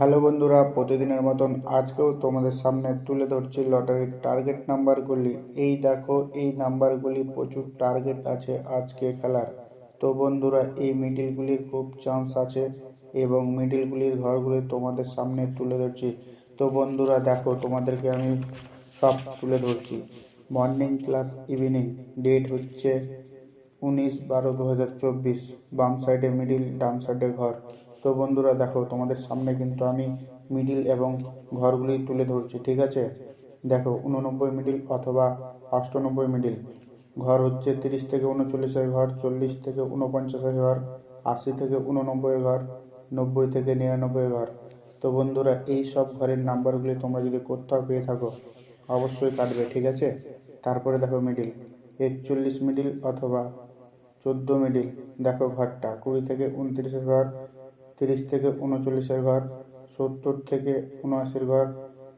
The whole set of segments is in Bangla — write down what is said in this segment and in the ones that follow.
হ্যালো বন্ধুরা, প্রতিদিনের মতন আজকেও তোমাদের সামনে তুলে ধরছি লটারির টার্গেট নাম্বারগুলি। এই দেখো, এই নাম্বারগুলি প্রচুর টার্গেট আছে আজকে খেলার। তো বন্ধুরা, এই মিডিলগুলির খুব চান্স আছে এবং মিডিলগুলির ঘরগুলি তোমাদের সামনে তুলে ধরছি। তো বন্ধুরা দেখো, তোমাদেরকে আমি সব তুলে ধরছি। মর্নিং ক্লাস ইভিনিং, ডেট হচ্ছে 19/12/2024। বাম সাইডে মিডিল, ডান সাইডে ঘর। তো বন্ধুরা দেখো, তোমাদের সামনে কিন্তু আমি মিডিল এবং ঘরগুলি তুলে ধরছি, ঠিক আছে? দেখো, 89 মিডিল অথবা 98 মিডিল ঘর হচ্ছে 30 থেকে 39-এর ঘর, 40 থেকে 49-এর ঘর, 80 থেকে 89-এর ঘর, 90 থেকে 99-এর ঘর। তো বন্ধুরা, এই সব ঘরের নাম্বারগুলি তোমরা যদি কোথাও পেয়ে থাকো অবশ্যই কাটবে, ঠিক আছে? তারপরে দেখো মিডিল, 41 মিডিল অথবা 14 মিডিল। দেখো ঘরটা 20 থেকে 29-এর ঘর, 30 থেকে 39-এর ঘর, 70 থেকে 79-এর ঘর,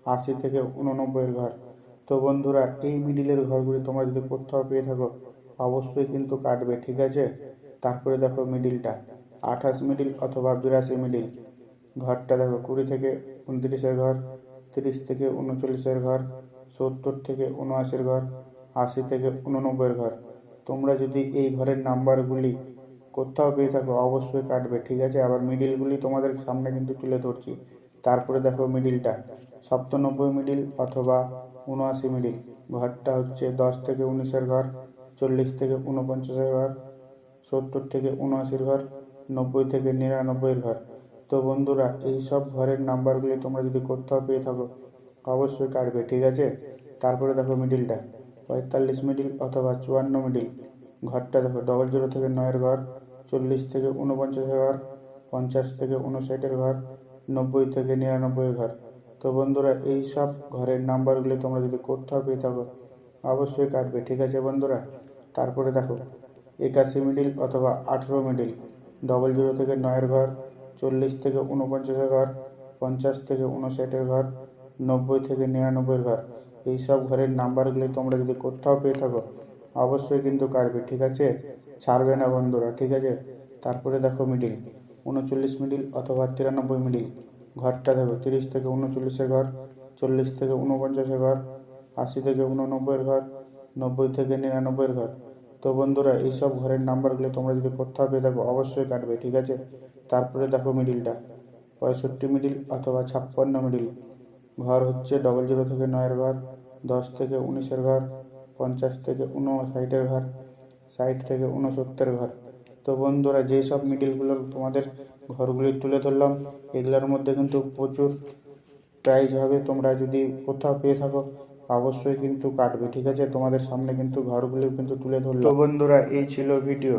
80 থেকে 89-এর ঘর। তো বন্ধুরা, এই মিডিলের ঘরগুলি তোমরা যদি কোথাও পেয়ে থাকো অবশ্যই কিন্তু কাটবে, ঠিক আছে? তারপরে দেখো মিডিলটা 28 মিডিল অথবা 82 মিডিল। ঘরটা দেখো 20 থেকে 29-এর ঘর, 30 থেকে 39-এর ঘর, 70 থেকে 79-এর ঘর, 80 থেকে 89-এর ঘর। তোমরা যদি এই ঘরের নাম্বারগুলি কোথাও পেয়ে থাকো অবশ্যই কাটবে, ঠিক আছে? আবার মিডিলগুলি তোমাদের সামনে কিন্তু তুলে ধরছি। তারপরে দেখো মিডিলটা 97 মিডিল অথবা 79 মিডিল। ঘরটা হচ্ছে 10 থেকে 19-এর ঘর, 40 থেকে 49-এর ঘর, 70 থেকে 79-এর ঘর, 90 থেকে 99-এর ঘর। তো বন্ধুরা, এই সব ঘরের নাম্বারগুলি তোমরা যদি কোথাও পেয়ে থাকো অবশ্যই কাটবে, ঠিক আছে? তারপরে দেখো মিডিলটা 45 মিডিল অথবা 54 মিডিল। ঘরটা দেখো 00 থেকে 9-এর ঘর, 40 থেকে 49-এর ঘর, 50 থেকে 59-এর ঘর, 90 থেকে 99-এর ঘর। তো বন্ধুরা, এই সব ঘরের নাম্বারগুলি তোমরা যদি কোথাও পেয়ে থাকো অবশ্যই কাটবে, ঠিক আছে বন্ধুরা? তারপরে দেখো 81 মিডিল অথবা 18 মিডিল। 00 থেকে 9-এর ঘর, 40 থেকে 49-এর ঘর, 50 থেকে 59-এর ঘর, 90 থেকে 99-এর ঘর। এই সব ঘরের নাম্বারগুলি তোমরা যদি কোথাও পেয়ে থাকো অবশ্যই কিন্তু কাটবে, ঠিক আছে? ছাড়বে না বন্ধুরা, ঠিক আছে? তারপরে দেখো মিডিল 39 মিডিল অথবা 93 মিডিল। ঘরটা দেখো 30 থেকে 39-এর ঘর, 40 থেকে 49-এর ঘর, 80 থেকে 89-এর ঘর, 90 থেকে 99-এর ঘর। তো বন্ধুরা, এইসব ঘরের নাম্বারগুলো তোমরা যদি কোথাও পেয়ে থাকো অবশ্যই কাটবে, ঠিক আছে? তারপরে দেখো মিডিলটা 65 মিডিল অথবা 56 মিডিল। ঘর হচ্ছে 00 থেকে 9-এর ঘর, 10 থেকে 19-এর ঘর, 50 থেকে 59-এর ঘর, 60 থেকে 69-এর ঘর। তো বন্ধুরা, যেই সব মিডিলগুলোর তোমাদের ঘরগুলি তুলে ধরলাম এগুলোর মধ্যে কিন্তু প্রচুর প্রাইজ হবে। তোমরা যদি কোথাও পেয়ে থাকো অবশ্যই কিন্তু কাটবে, ঠিক আছে? তোমাদের সামনে কিন্তু ঘরগুলিও কিন্তু তুলে ধরলাম। তো বন্ধুরা, এই ছিল ভিডিও।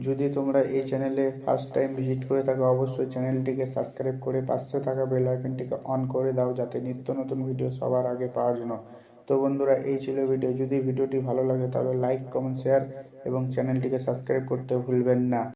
যদি তোমরা এই চ্যানেলে ফার্স্ট টাইম ভিজিট করে থাকো অবশ্যই চ্যানেলটিকে সাবস্ক্রাইব করে পাশে থাকা বেল আইকনটিকে অন করে দাও, যাতে নিত্য নতুন ভিডিও সবার আগে পাওয়ার জন্য। তো বন্ধুরা, এই ছিল ভিডিও। যদি ভিডিওটি ভালো লাগে তাহলে লাইক, কমেন্ট, শেয়ার এবং চ্যানেলটিকে সাবস্ক্রাইব করতে ভুলবেন না।